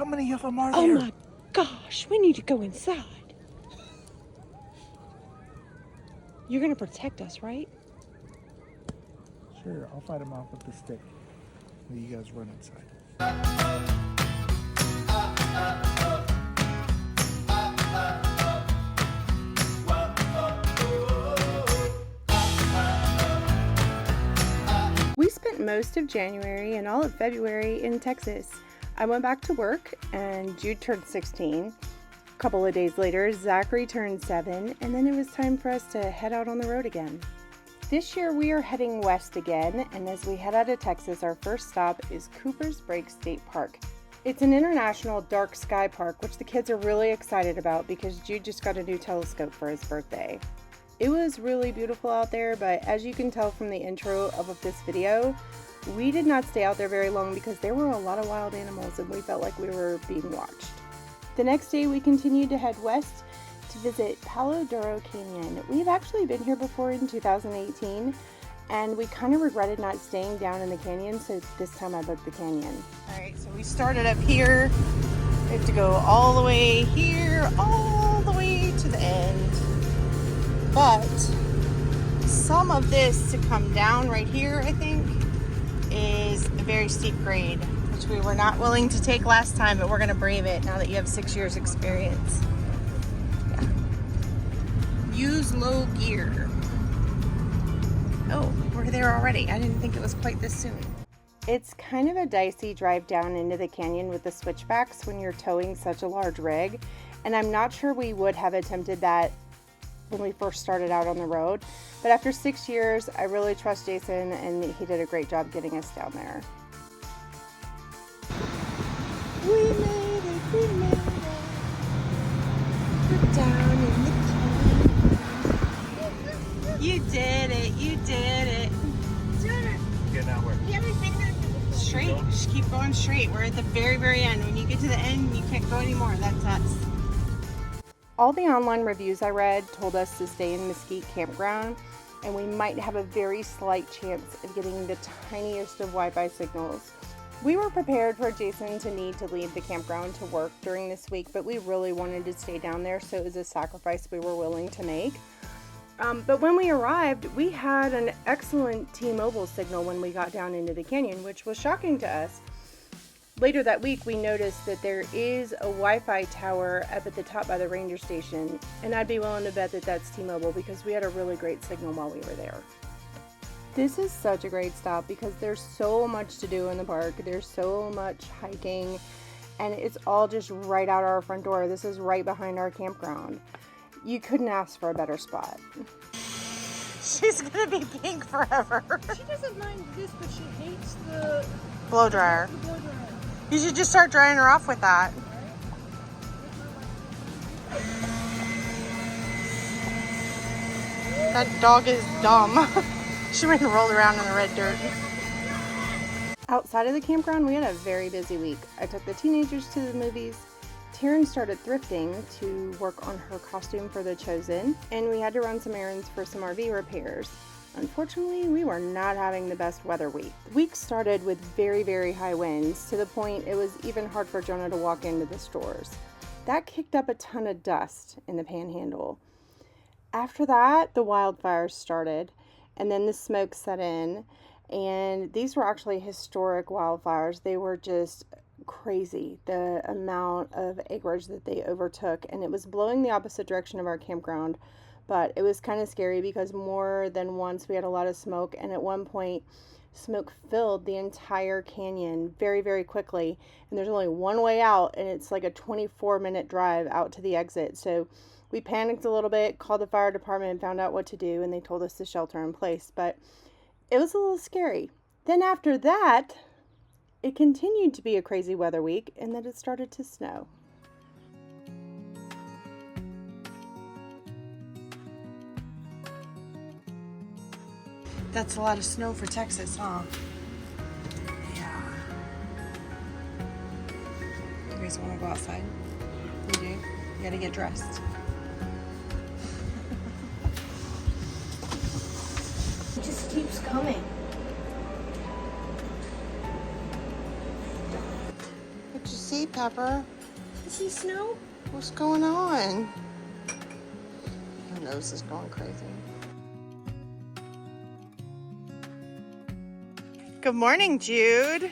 How many of them are Oh there? my gosh, we need to go inside. You're gonna protect us, right? Sure, I'll fight them off with the stick. You guys run inside. We spent most of January and all of February in Texas. I went back to work and Jude turned 16. A couple of days later, Zachary turned 7, and then it was time for us to head out on the road again. This year we are heading west again, and as we head out of Texas, our first stop is Cooper's Break State Park. It's an international dark sky park, which the kids are really excited about because Jude just got a new telescope for his birthday. It was really beautiful out there, but as you can tell from the intro of this video, we did not stay out there very long because there were a lot of wild animals and we felt like we were being watched. The next day we continued to head west to visit Palo Duro Canyon. We've actually been here before in 2018 and we kind of regretted not staying down in the canyon, so this time I booked the canyon. Alright, so we started up here. We have to go all the way here, all the way to the end. But some of this to come down right here, I think, is a very steep grade, which we were not willing to take last time, but we're going to brave it now that you have 6 years experience. Yeah. Use low gear. Oh, we're there already. I didn't think it was quite this soon. It's kind of a dicey drive down into the canyon with the switchbacks when you're towing such a large rig, and I'm not sure we would have attempted that when we first started out on the road, but after 6 years I really trust Jason and he did a great job getting us down there. We made it, we're down in the canyon. You did it, you did it. Get out where? Straight, just keep going straight. We're at the very, very end. When you get to the end, you can't go anymore. That's us. All the online reviews I read told us to stay in Mesquite Campground, and we might have a very slight chance of getting the tiniest of Wi-Fi signals. We were prepared for Jason to need to leave the campground to work during this week, but we really wanted to stay down there, so it was a sacrifice we were willing to make. But when we arrived, we had an excellent T-Mobile signal when we got down into the canyon, which was shocking to us. Later that week, we noticed that there is a Wi-Fi tower up at the top by the ranger station, and I'd be willing to bet that that's T-Mobile because we had a really great signal while we were there. This is such a great stop because there's so much to do in the park. There's so much hiking, and it's all just right out our front door. This is right behind our campground. You couldn't ask for a better spot. She's gonna be pink forever. She doesn't mind this, but she hates the blow dryer. blow dryer. You should just start drying her off with that. That dog is dumb. She went and rolled around in the red dirt. Outside of the campground, we had a very busy week. I took the teenagers to the movies. Taryn started thrifting to work on her costume for The Chosen, and we had to run some errands for some RV repairs. Unfortunately, we were not having the best weather week. The week started with very, very high winds, to the point it was even hard for Jonah to walk into the stores. That kicked up a ton of dust in the Panhandle. After that, the wildfires started, and then the smoke set in, and these were actually historic wildfires. They were just crazy, the amount of acreage that they overtook, and it was blowing the opposite direction of our campground. But it was kind of scary because more than once we had a lot of smoke, and at one point smoke filled the entire canyon very, very quickly, and there's only one way out, and it's like a 24-minute drive out to the exit. So we panicked a little bit, called the fire department, and found out what to do, and they told us to shelter in place. But it was a little scary. Then after that, it continued to be a crazy weather week, and then it started to snow. That's a lot of snow for Texas, huh? Yeah. You guys want to go outside? You do? You gotta get dressed. It just keeps coming. What you see? Hey, Pepper. You see snow? What's going on? Her nose is going crazy. Good morning, Jude.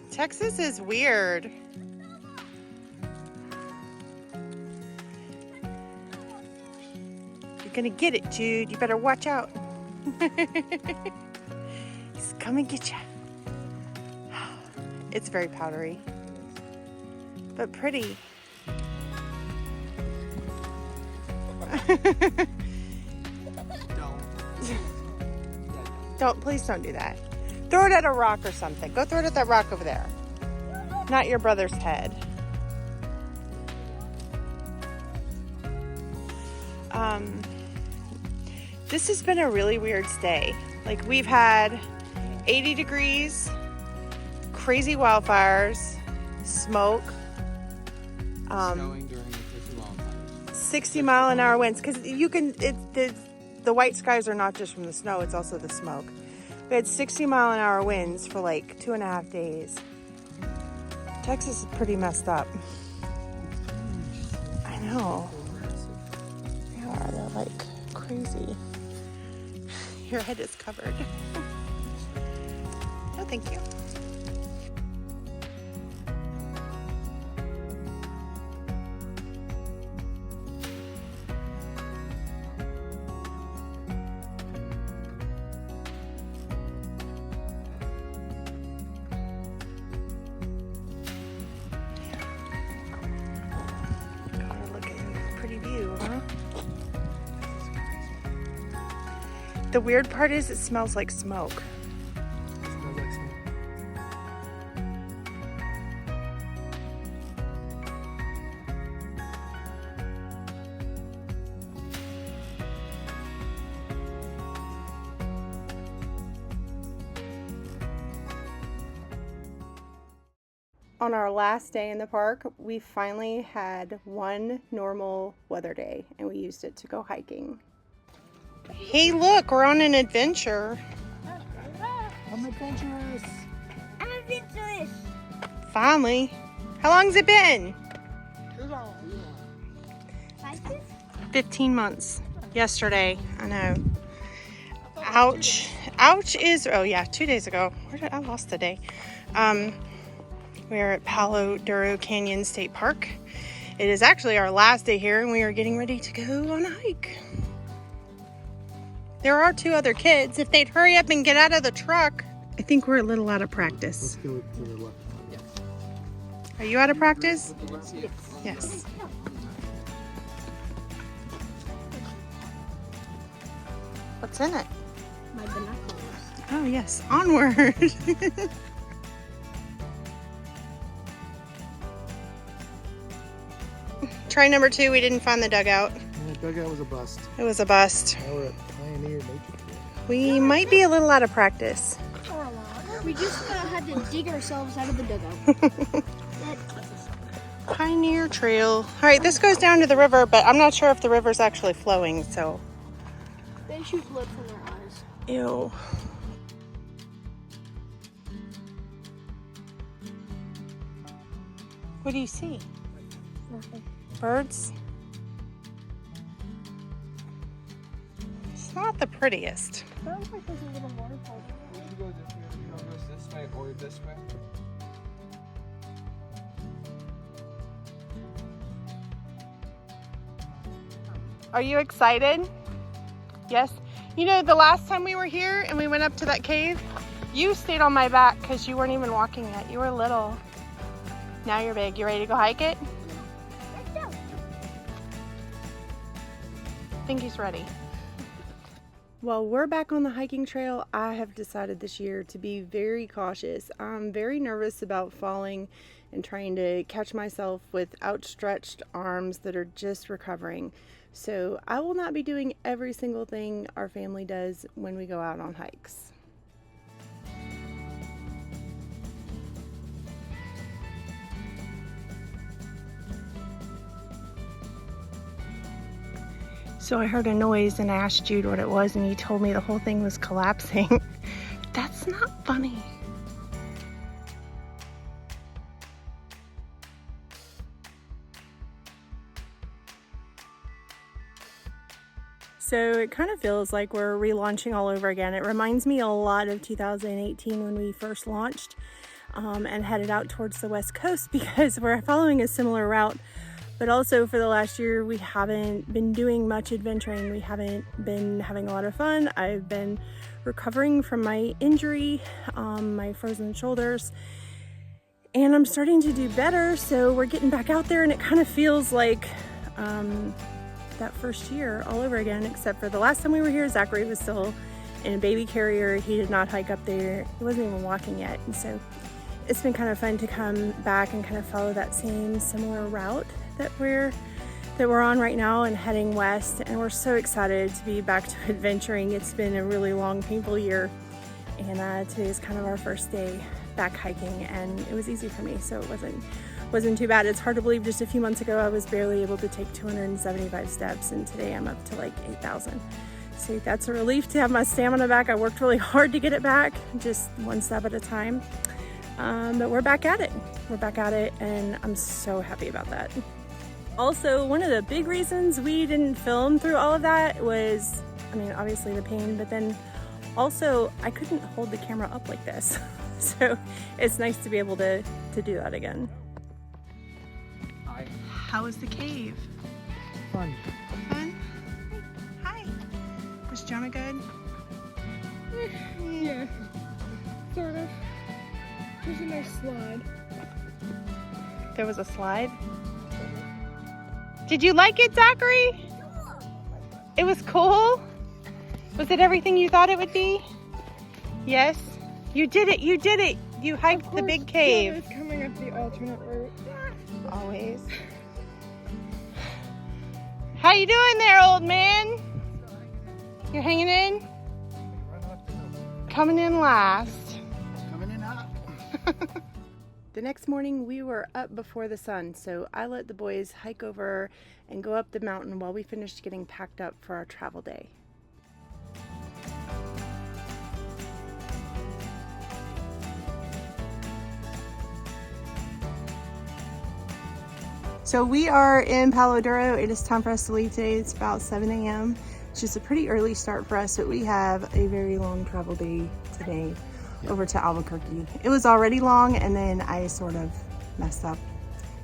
Texas is weird. You're gonna get it, Jude. You better watch out. He's coming get you. It's very powdery, but pretty. Please don't do that. Throw it at a rock or something. Go throw it at that rock over there. Not your brother's head. This has been a really weird stay. Like, we've had 80 degrees, crazy wildfires, smoke, Snowing during the 50 wildfires. 60-mile-an-hour winds. Because you can, the white skies are not just from the snow, it's also the smoke. We had 60-mile-an-hour winds for like 2.5 days. Texas is pretty messed up. I know. Yeah, they're like crazy. Your head is covered. No, thank you. The weird part is it smells like smoke. It smells like smoke. On our last day in the park, we finally had one normal weather day, and we used it to go hiking. Hey, look, we're on an adventure. I'm adventurous. I'm adventurous. Finally. How long's it been? Too long. 5 years? 15 months. Yesterday, I know. Ouch. Ouch is, oh yeah, 2 days ago. I lost the day. We're at Palo Duro Canyon State Park. It is actually our last day here, and we are getting ready to go on a hike. There are 2 other kids. If they'd hurry up and get out of the truck. I think we're a little out of practice. Let's go to the left. Are you out of practice? Yes. What's in it? My binoculars. Oh yes, onward. Try number 2, we didn't find the dugout. Yeah, dugout was a bust. It was a bust. Now we're at Pioneer Nature Trail. We might be a little out of practice. We just had to dig ourselves out of the dugout. Pioneer Trail. All right, this goes down to the river, but I'm not sure if the river's actually flowing, so. They shoot blood from their eyes. Ew. What do you see? Nothing. Birds? It's not the prettiest. Sounds like there's a little waterfall. You go this way or this way. Are you excited? Yes. You know, the last time we were here and we went up to that cave, you stayed on my back because you weren't even walking yet. You were little. Now you're big. You ready to go hike it? Let's go. I think he's ready. Well, we're back on the hiking trail. I have decided this year to be very cautious. I'm very nervous about falling and trying to catch myself with outstretched arms that are just recovering. So I will not be doing every single thing our family does when we go out on hikes. So I heard a noise and I asked Jude what it was, and he told me the whole thing was collapsing. That's not funny. So it kind of feels like we're relaunching all over again. It reminds me a lot of 2018 when we first launched and headed out towards the West Coast, because we're following a similar route. But also for the last year, we haven't been doing much adventuring. We haven't been having a lot of fun. I've been recovering from my injury, my frozen shoulders, and I'm starting to do better. So we're getting back out there, and it kind of feels like that first year all over again, except for the last time we were here, Zachary was still in a baby carrier. He did not hike up there. He wasn't even walking yet. And so it's been kind of fun to come back and kind of follow that same similar route that we're on right now and heading west. And we're so excited to be back to adventuring. It's been a really long, painful year. And today is kind of our first day back hiking, and it was easy for me, so it wasn't too bad. It's hard to believe just a few months ago I was barely able to take 275 steps, and today I'm up to like 8,000. So that's a relief to have my stamina back. I worked really hard to get it back, just one step at a time. But we're back at it. We're back at it, and I'm so happy about that. Also, one of the big reasons we didn't film through all of that was, I mean, obviously the pain, but then also I couldn't hold the camera up like this. So it's nice to be able to do that again. Hi. How was the cave? Fun. Fun? Hi. Was Jonah good? Yeah, sort of. There's a nice slide. There was a slide? Did you like it, Zachary? It was cool? Was it everything you thought it would be? Yes? You did it, you did it! You hiked the big cave. It's coming up the alternate route. Always. How you doing there, old man? You're hanging in? Coming in last. Coming in hot. The next morning we were up before the sun, so I let the boys hike over and go up the mountain while we finished getting packed up for our travel day. So we are in Palo Duro. It is time for us to leave today. It's about 7 a.m. It's just a pretty early start for us, but we have a very long travel day today over to Albuquerque. It was already long, and then I sort of messed up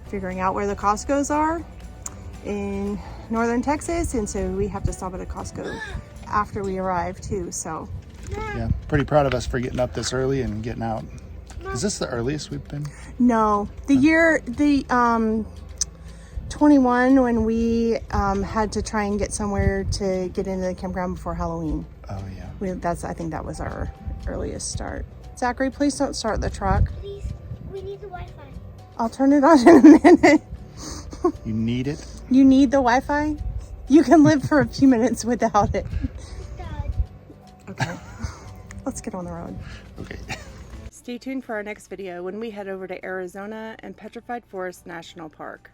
figuring out where the Costco's are in northern Texas, and so we have to stop at a Costco after we arrive too. So Yeah, pretty proud of us for getting up this early and getting out. Is this the earliest we've been? no, the 21 when we had to try and get somewhere to get into the campground before Halloween. Oh yeah. I think that was our earliest start. Zachary, please don't start the truck. Please, we need the Wi-Fi. I'll turn it on in a minute. You need it? You need the Wi-Fi? You can live for a few minutes without it. Dad. Okay. Let's get on the road. Okay. Stay tuned for our next video when we head over to Arizona and Petrified Forest National Park.